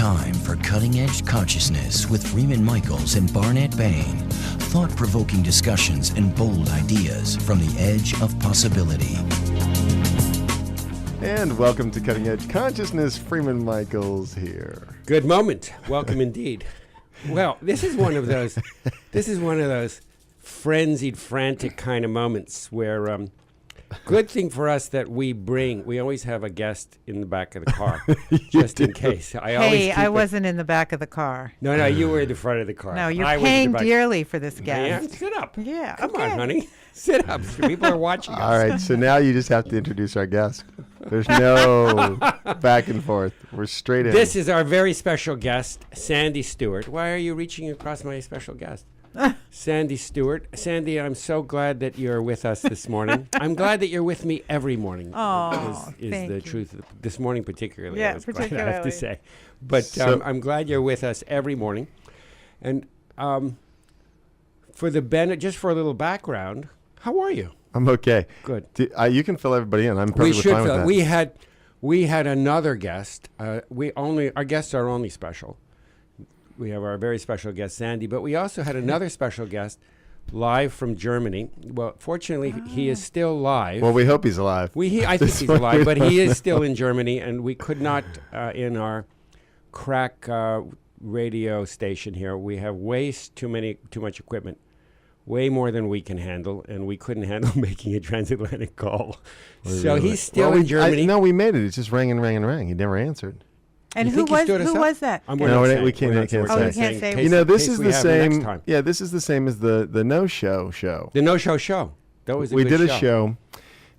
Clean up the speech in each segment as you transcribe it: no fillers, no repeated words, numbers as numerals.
time for Cutting Edge Consciousness with Freeman Michaels and Barnet Bain. Thought-provoking discussions and bold ideas from the edge of possibility. And welcome to Cutting Edge Consciousness. Freeman Michaels here. Good moment. Welcome indeed. Well, this is one of those frenzied, frantic kind of moments where good thing for us that we always have a guest in the back of the car, just in case. I wasn't in the back of the car. No, you were in the front of the car. No, you're paying dearly for this guest. Yeah, sit up. Yeah, Come okay. on, honey. Sit up. People are watching us. All right, so now you just have to introduce our guest. There's no back and forth. We're straight in. This is our very special guest, Sandi Stewart. Why are you reaching across my special guest? Sandi Stewart. Sandi, I'm so glad that you're with us this morning. I'm glad that you're with me every morning. Oh, is thank the you. truth. This morning particularly, Yeah, I was glad, particularly. I have to say. But I'm glad you're with us every morning. And for a little background, how are you? I'm okay. Good. You can fill everybody in. I'm perfectly fine with that. We had another guest. Our guests are only special. We have our very special guest, Sandi, but we also had another special guest live from Germany. Well, fortunately, he is still live. Well, we hope he's alive. I think he's alive, but he is still in Germany, and we could not, in our crack radio station here, we have too much equipment, way more than we can handle, and we couldn't handle making a transatlantic call. So he's still in Germany. No, we made it. It just rang and rang and rang. He never answered. And who was that? We can't say. Oh, you can't say. You know, this is the same. Yeah, this is the same as the no-show show. The no-show show. That was we did a show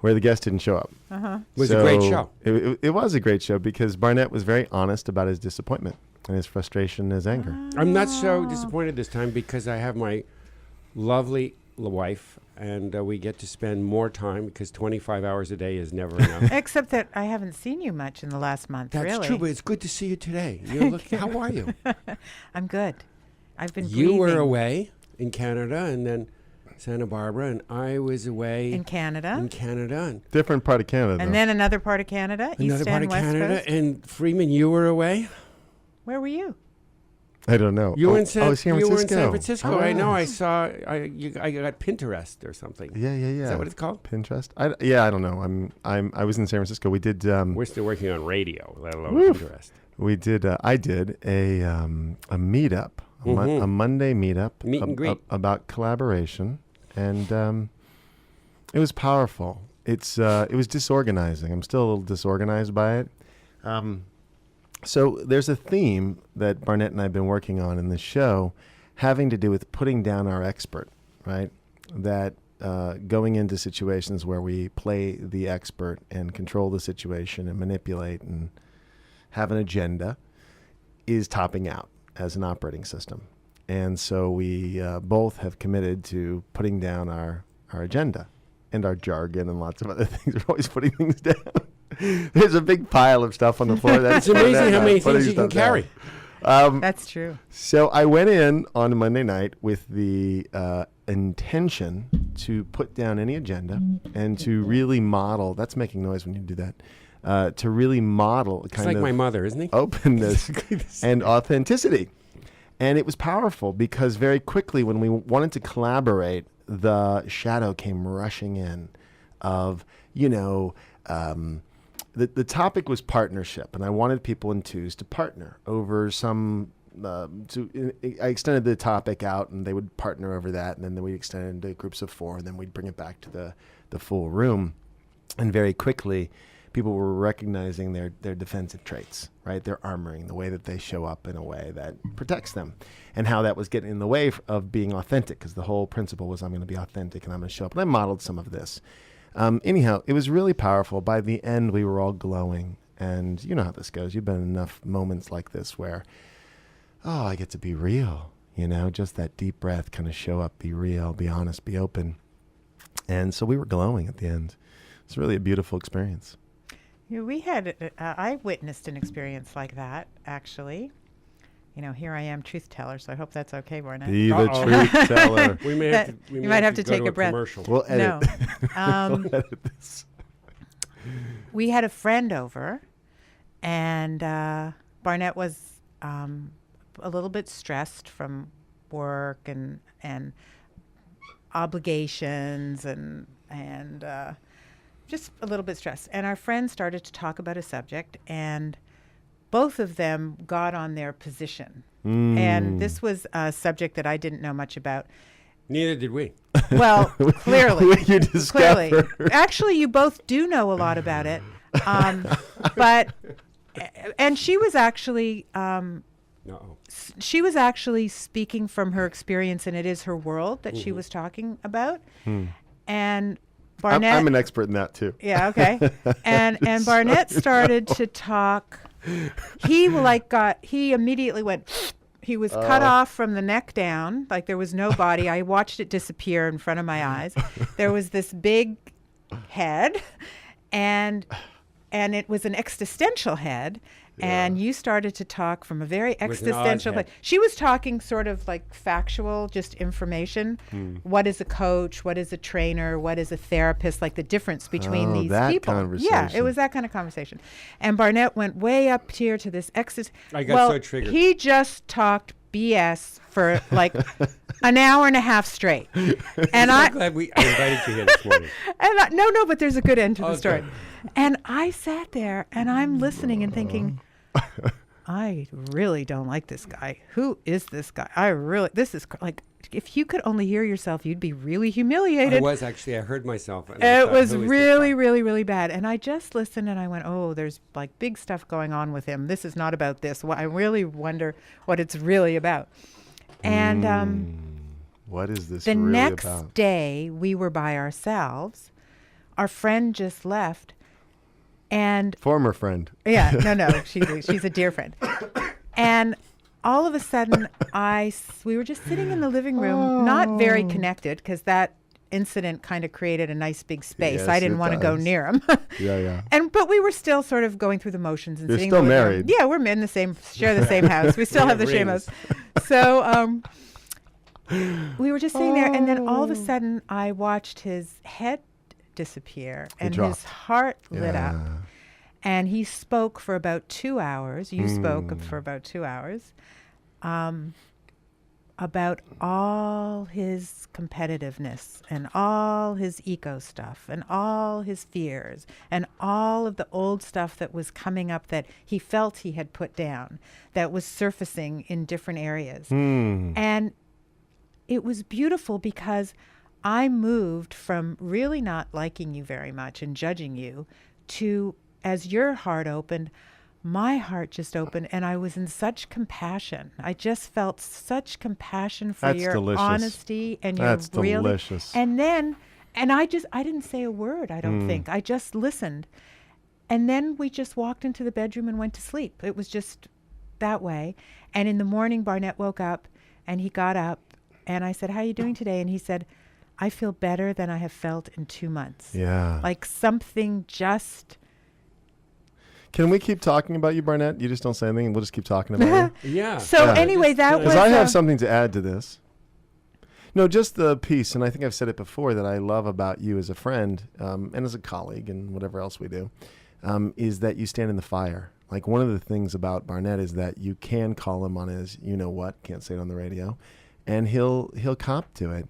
where the guest didn't show up. Uh-huh. It was a great show. It was a great show because Barnet was very honest about his disappointment and his frustration and his anger. I'm not so disappointed this time because I have my lovely wife, and we get to spend more time because 25 hours a day is never enough. Except that I haven't seen you much in the last month, That's really. true, but it's good to see you today. How are you? I'm good. I've been You breathing. were away in Canada and then Santa Barbara, and I was away in Canada. And Different part of Canada, and then another part of Canada, another East part and of West Canada. Coast. And Freeman, you were away? Where were you? I don't know. You were in San Francisco. Francisco. I know. I saw. I got Pinterest or something. Yeah. Is that what it's called? Pinterest. I don't know. I was in San Francisco. We did. We're still working on radio, let alone Pinterest. We did. I did a meetup, a Monday meetup, meet and greet about collaboration, and it was powerful. It was disorganizing. I'm still a little disorganized by it. So there's a theme that Barnet and I have been working on in the show having to do with putting down our expert, right? That going into situations where we play the expert and control the situation and manipulate and have an agenda is topping out as an operating system. And so we both have committed to putting down our agenda and our jargon and lots of other things. We're always putting things down. There's a big pile of stuff on the floor. It's amazing how many things you can carry. That's true. So I went in on a Monday night with the intention to put down any agenda and to really model. That's making noise when you do that. To really model It's like my mother, isn't he? Openness and authenticity. And it was powerful because very quickly when we wanted to collaborate, the shadow came rushing in of, the topic was partnership, and I wanted people in twos to partner over some. I extended the topic out, and they would partner over that, and then we extended into groups of four, and then we'd bring it back to the full room. And very quickly, people were recognizing their defensive traits, right? Their armoring, the way that they show up in a way that protects them, and how that was getting in the way of being authentic, because the whole principle was I'm going to be authentic and I'm going to show up. And I modeled some of this. Anyhow, it was really powerful. By the end, we were all glowing. And you know how this goes. You've been in enough moments like this where, I get to be real. Just that deep breath, kind of show up, be real, be honest, be open. And so we were glowing at the end. It's really a beautiful experience. Yeah, I witnessed an experience like that, actually. Here I am, truth teller, so I hope that's okay, Barnet. Be the truth teller. We might have to take a breath. Commercial. We'll edit. No. We'll edit this. We had a friend over, and Barnet was a little bit stressed from work and obligations and just a little bit stressed. And our friends started to talk about a subject, and both of them got on their position. And this was a subject that I didn't know much about. Neither did we. Well, clearly. You discovered. Clearly. Actually, you both do know a lot about it. But, and she was actually, she was actually speaking from her experience, and it is her world that she was talking about. And Barnet. I'm an expert in that too. Yeah, okay. And Barnet started to talk. He immediately went. He was cut off from the neck down, like there was no body. I watched it disappear in front of my eyes. There was this big head, and it was an existential head. And you started to talk from a very existential place. She was talking sort of like factual, just information. What is a coach? What is a trainer? What is a therapist? Like the difference between these people. Yeah, it was that kind of conversation. And Barnet went way up here to this I got so triggered. He just talked BS for like an hour and a half straight. And I'm glad I invited you here this morning. And no, but there's a good end to the story. And I sat there and I'm listening and thinking, I really don't like this guy. Who is this guy? This is like, if you could only hear yourself, you'd be really humiliated. I was actually, I heard myself. And it was really, really, really bad. And I just listened and I went, oh, there's like big stuff going on with him. This is not about this. I really wonder what it's really about. And what is this the really next about? day we were by ourselves. Our friend just left. And former friend. Yeah, no, she's a dear friend. And all of a sudden, we were just sitting in the living room, not very connected, because that incident kind of created a nice big space. Yes, I didn't want to go near him. Yeah. But we were still sort of going through the motions and You're sitting still there. married. Yeah, we're in share the same house. We still have the same house. So we were just sitting there, and then all of a sudden, I watched his head disappear and his heart lit up, and he spoke for about 2 hours. You spoke for about 2 hours about all his competitiveness and all his ego stuff and all his fears and all of the old stuff that was coming up that he felt he had put down, that was surfacing in different areas. And it was beautiful because I moved from really not liking you very much and judging you to, as your heart opened, my heart just opened, and I was in such compassion. I just felt such compassion for your honesty and your real. That's delicious. And I didn't say a word, I don't think. I just listened. And then we just walked into the bedroom and went to sleep. It was just that way. And in the morning, Barnet woke up, and he got up, and I said, how are you doing today? And he said, I feel better than I have felt in 2 months. Yeah. Like something just... Can we keep talking about you, Barnet? You just don't say anything, and we'll just keep talking about you? Yeah. So anyway, that was... Because I have something to add to this. No, just the piece, and I think I've said it before, that I love about you as a friend and as a colleague and whatever else we do, is that you stand in the fire. Like one of the things about Barnet is that you can call him on his you-know-what, can't say it on the radio, and he'll cop to it.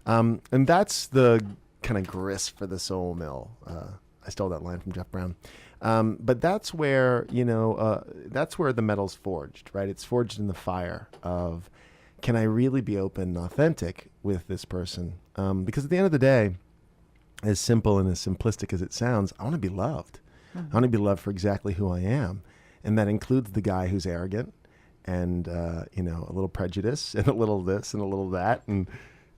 And that's the kind of grist for the soul mill. I stole that line from Jeff Brown. But that's where, that's where the metal's forged, right? It's forged in the fire of, can I really be open and authentic with this person? Because at the end of the day, as simple and as simplistic as it sounds, I want to be loved. I want to be loved for exactly who I am. And that includes the guy who's arrogant and, a little prejudice and a little this and a little that and,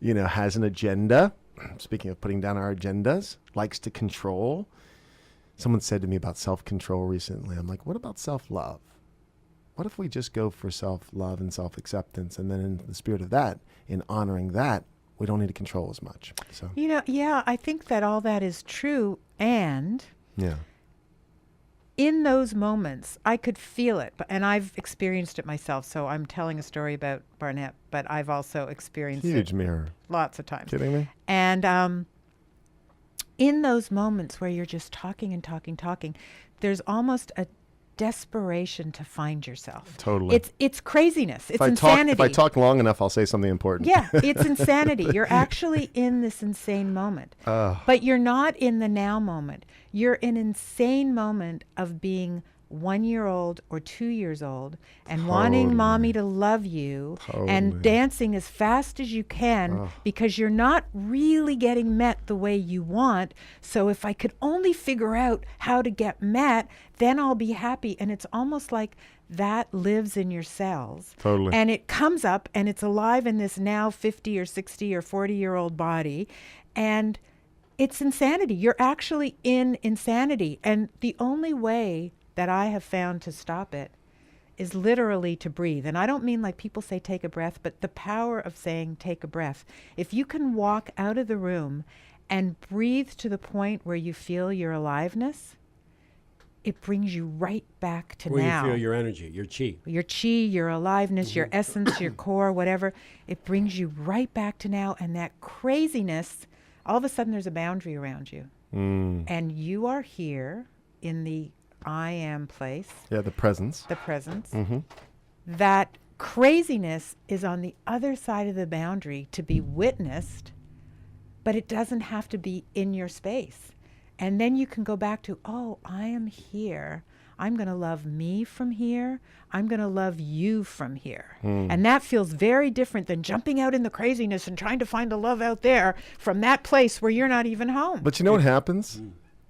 has an agenda. Speaking of putting down our agendas, likes to control. Someone said to me about self-control recently. I'm like, what about self-love? What if we just go for self-love and self-acceptance, and then in the spirit of that, in honoring that, we don't need to control as much. So I think that all that is true, and yeah, in those moments, I could feel it, and I've experienced it myself. So I'm telling a story about Barnet, but I've also experienced huge mirror lots of times. Kidding me? And in those moments where you're just talking and talking, there's almost desperation to find yourself. Totally. It's craziness. It's if insanity. If I talk long enough, I'll say something important. Yeah, it's insanity. You're actually in this insane moment. But you're not in the now moment. You're in an insane moment of being 1 year old or 2 years old and wanting mommy to love you and dancing as fast as you can because you're not really getting met the way you want. So if I could only figure out how to get met, then I'll be happy. And it's almost like that lives in your cells. Totally. And it comes up and it's alive in this now 50 or 60 or 40-year-old body. And it's insanity. You're actually in insanity. And the only way that I have found to stop it is literally to breathe. And I don't mean like people say take a breath, but the power of saying take a breath. If you can walk out of the room and breathe to the point where you feel your aliveness, it brings you right back to where now. You feel your energy, your chi. Your chi, your aliveness, your essence, your core, whatever. It brings you right back to now. And that craziness, all of a sudden there's a boundary around you. And you are here in the I am place. Yeah, the presence. The presence. That craziness is on the other side of the boundary to be witnessed, but it doesn't have to be in your space. And then you can go back to, oh, I am here. I'm going to love me from here. I'm going to love you from here. And that feels very different than jumping out in the craziness and trying to find the love out there from that place where you're not even home. But you know what happens?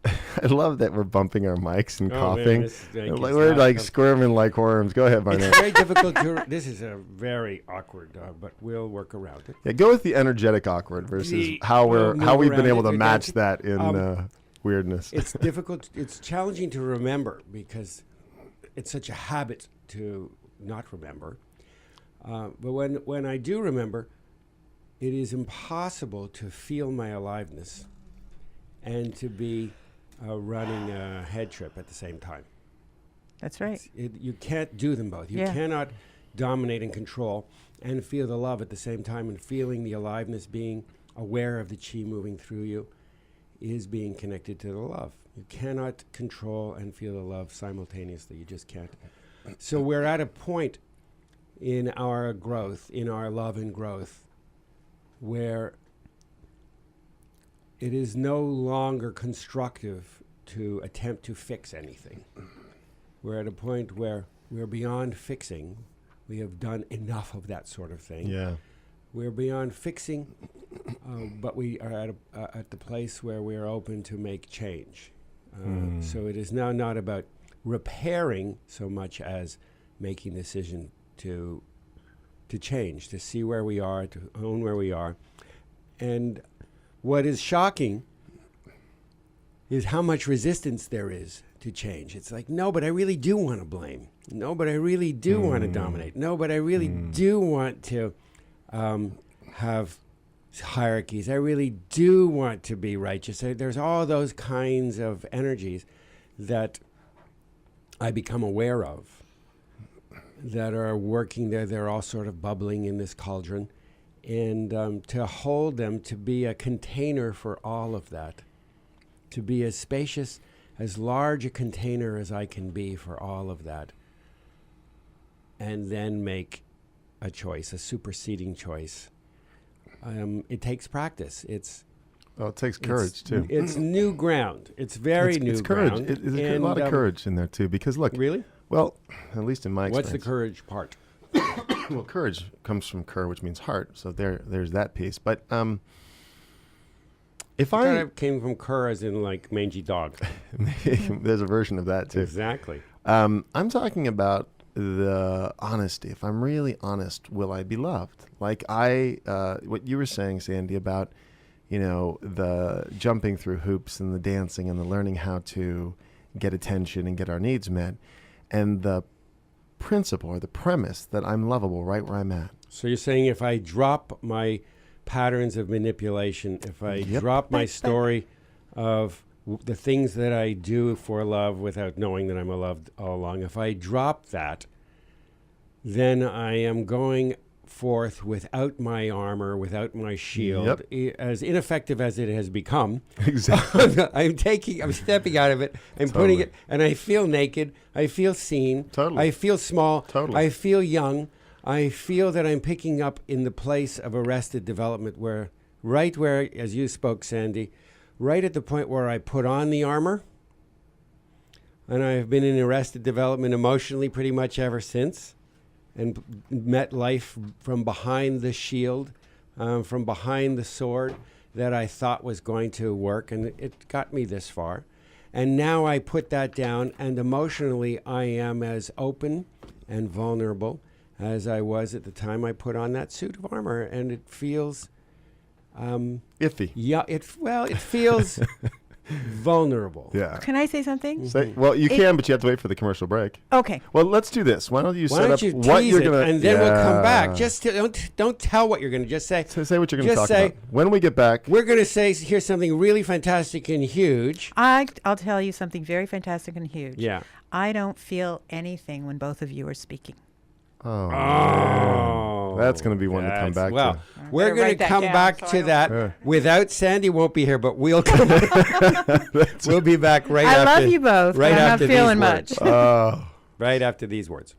I love that we're bumping our mics and coughing. Man, we're like squirming like worms. Go ahead, Barnet. It's very difficult to. This is a very awkward, but we'll work around it. Yeah, go with the energetic awkward versus how we've been able to match that in weirdness. It's difficult. It's challenging to remember because it's such a habit to not remember. But when I do remember, it is impossible to feel my aliveness and to be running a head trip at the same time. That's right. You can't do them both. You cannot dominate and control and feel the love at the same time, and feeling the aliveness, being aware of the chi moving through you, is being connected to the love. You cannot control and feel the love simultaneously. You just can't. So we're at a point in our growth, in our love and growth, where it is no longer constructive to attempt to fix anything. We're at a point where we're beyond fixing. We have done enough of that sort of thing. Yeah. We're beyond fixing, but we are at the place where we are open to make change. So it is now not about repairing so much as making the decision to change, to see where we are, to own where we are. And what is shocking is how much resistance there is to change. It's like, no, but I really do want to blame. No, but I really do want to dominate. No, but I really do want to have hierarchies. I really do want to be righteous. There's all those kinds of energies that I become aware of that are working there. They're all sort of bubbling in this cauldron. And to hold them, to be a container for all of that, to be as spacious, as large a container as I can be for all of that, and then make a choice, a superseding choice. It takes practice. It takes courage too. It's new ground. It's very new ground. There's a lot of courage in there too, because look. Really? Well, at least in my experience. What's the courage part? Well, courage comes from cur, which means heart. So there's that piece. But if I came from cur as in like mangy dog. There's a version of that too. Exactly. I'm talking about the honesty. If I'm really honest, will I be loved? Like what you were saying, Sandi, about, the jumping through hoops and the dancing and the learning how to get attention and get our needs met, and the principle or the premise that I'm lovable right where I'm at. So you're saying if I drop my patterns of manipulation, if I drop my story of the things that I do for love without knowing that I'm loved all along, if I drop that, then I am going forth without my armor, without my shield, as ineffective as it has become. Exactly. I'm stepping out of it. I'm putting it, and I feel naked. I feel seen. Totally. I feel small. Totally. I feel young. I feel that I'm picking up in the place of arrested development right where, as you spoke, Sandi, right at the point where I put on the armor. And I've been in arrested development emotionally pretty much ever since, and met life from behind the shield, from behind the sword that I thought was going to work, and it got me this far. And now I put that down, and emotionally I am as open and vulnerable as I was at the time I put on that suit of armor, and it feels... iffy. Yeah, it feels... vulnerable. Yeah. Can I say something? Well, you can, but you have to wait for the commercial break. Okay. Well, let's do this. Why don't you Why set don't up you what tease you're it, gonna, and then we'll come back. Just don't tell what you're gonna. Just say. Say what you're gonna just talk say, about. When we get back, we're gonna say here's something really fantastic and huge. I'll tell you something very fantastic and huge. Yeah. I don't feel anything when both of you are speaking. Oh, that's going to be one to come back well, to. we're Better going write to that come down back so to I that. Without Sandi, won't be here, but we'll come back. We'll be back right I after. love you both, Right but I'm after not feeling these much. words. Right after these words.